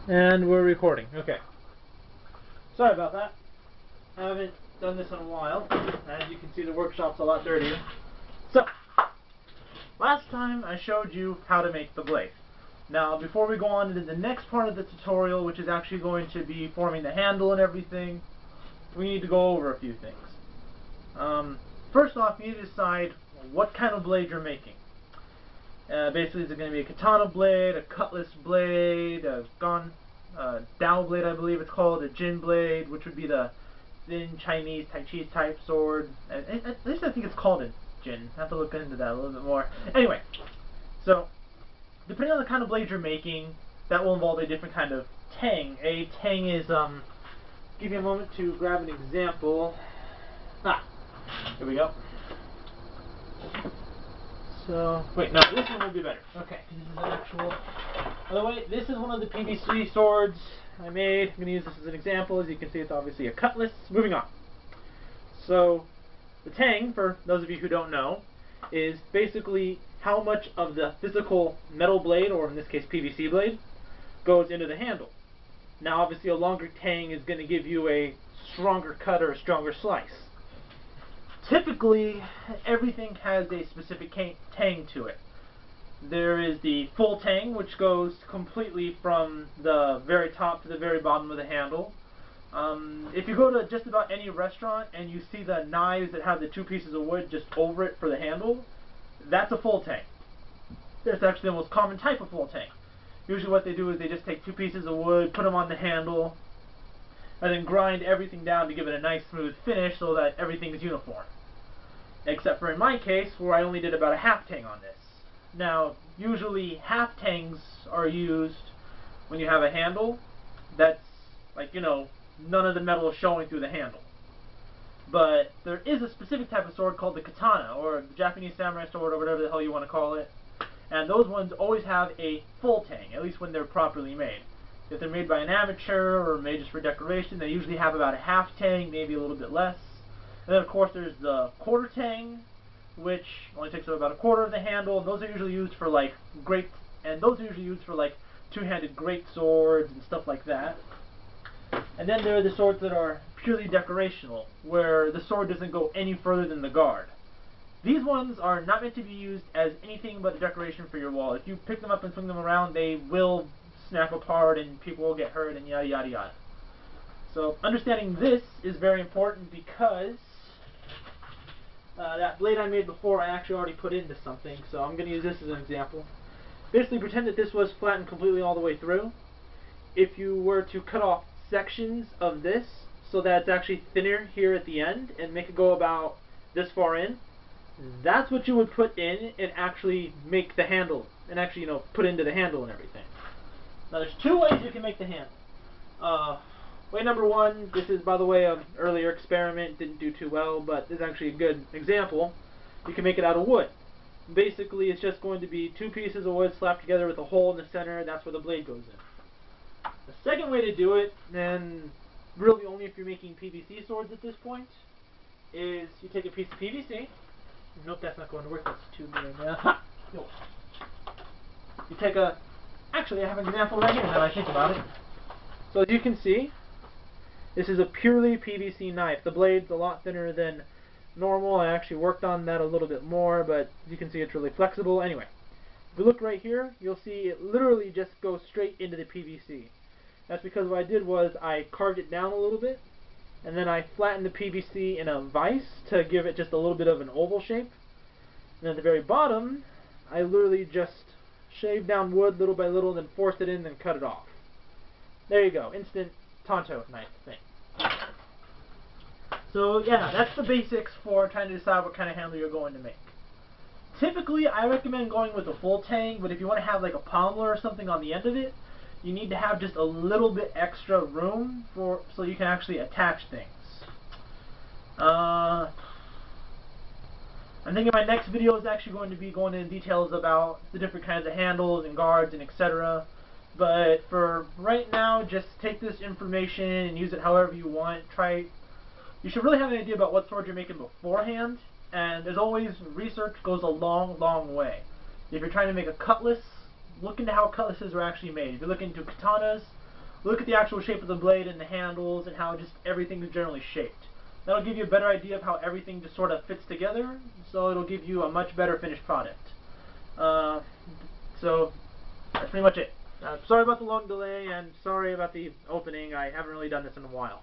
And we're recording. Okay. Sorry about that. I haven't done this in a while. As you can see, the workshop's a lot dirtier. So, last time I showed you how to make the blade. Now, before we go on to the next part of the tutorial, which is actually going to be forming the handle and everything, we need to go over a few things. First off, you need to decide what kind of blade you're making. Basically, is it going to be a katana blade, a cutlass blade, a dao blade, I believe it's called, a jin blade, which would be the thin Chinese Tai Chi type sword. At least I think it's called a jin. I have to look into that a little bit more. Anyway, so depending on the kind of blade you're making, that will involve a different kind of tang. A tang is, give me a moment to grab an example. Here we go. So, wait, no, this one will be better. Okay, this is an actual... By the way, this is one of the PVC swords I made. I'm going to use this as an example. As you can see, it's obviously a cutlass. Moving on. So, the tang, for those of you who don't know, is basically how much of the physical metal blade, or in this case PVC blade, goes into the handle. Now, obviously, a longer tang is going to give you a stronger cut or a stronger slice. Typically, everything has a specific tang to it. There is the full tang, which goes completely from the very top to the very bottom of the handle. If you go to just about any restaurant and you see the knives that have the two pieces of wood just over it for the handle, that's a full tang. That's actually the most common type of full tang. Usually what they do is they just take two pieces of wood, put them on the handle, and then grind everything down to give it a nice smooth finish so that everything is uniform. Except for in my case, where I only did about a half tang on this. Now, usually half tangs are used when you have a handle that's, like, you know, none of the metal is showing through the handle. But there is a specific type of sword called the katana, or the Japanese samurai sword, or whatever the hell you want to call it. And those ones always have a full tang, at least when they're properly made. If they're made by an amateur or made just for decoration, they usually have about a half tang, maybe a little bit less. And then of course there's the quarter tang, which only takes up about a quarter of the handle, and those are usually used for like two-handed great swords and stuff like that. And then there are the swords that are purely decorational, where the sword doesn't go any further than the guard. These ones are not meant to be used as anything but a decoration for your wall. If you pick them up and swing them around, they will snap apart and people will get hurt and yada yada yada. So understanding this is very important because that blade I made before I actually already put into something, so I'm going to use this as an example. Basically pretend that this was flattened completely all the way through. If you were to cut off sections of this so that it's actually thinner here at the end and make it go about this far in, that's what you would put in and actually make the handle, and actually, you know, put into the handle and everything. Now there's two ways you can make the handle. Way number one, this is, by the way, an earlier experiment, didn't do too well, but this is actually a good example. You can make it out of wood. Basically, it's just going to be two pieces of wood slapped together with a hole in the center, and that's where the blade goes in. The second way to do it, and really only if you're making PVC swords at this point, is you take a piece of PVC. Nope, that's not going to work, that's too big. No. You take a... Actually, I have an example right here now that I think about it. So as you can see, this is a purely PVC knife. The blade's a lot thinner than normal. I actually worked on that a little bit more, but as you can see, it's really flexible. Anyway, if you look right here, you'll see it literally just goes straight into the PVC. That's because what I did was I carved it down a little bit, and then I flattened the PVC in a vise to give it just a little bit of an oval shape. And at the very bottom, I literally just shaved down wood little by little, then forced it in, then cut it off. There you go, instant Tonto knife thing. So yeah, that's the basics for trying to decide what kind of handle you're going to make. Typically, I recommend going with a full tang, but if you want to have like a pommel or something on the end of it, you need to have just a little bit extra room so you can actually attach things. I think my next video is actually going to be going into details about the different kinds of handles and guards and etc. But for right now, just take this information and use it however you want. You should really have an idea about what sword you're making beforehand, and as always, research goes a long, long way. If you're trying to make a cutlass, look into how cutlasses are actually made. If you're looking into katanas, look at the actual shape of the blade and the handles and how just everything is generally shaped. That'll give you a better idea of how everything just sort of fits together, so it'll give you a much better finished product. So that's pretty much it. Sorry about the long delay, and sorry about the opening. I haven't really done this in a while.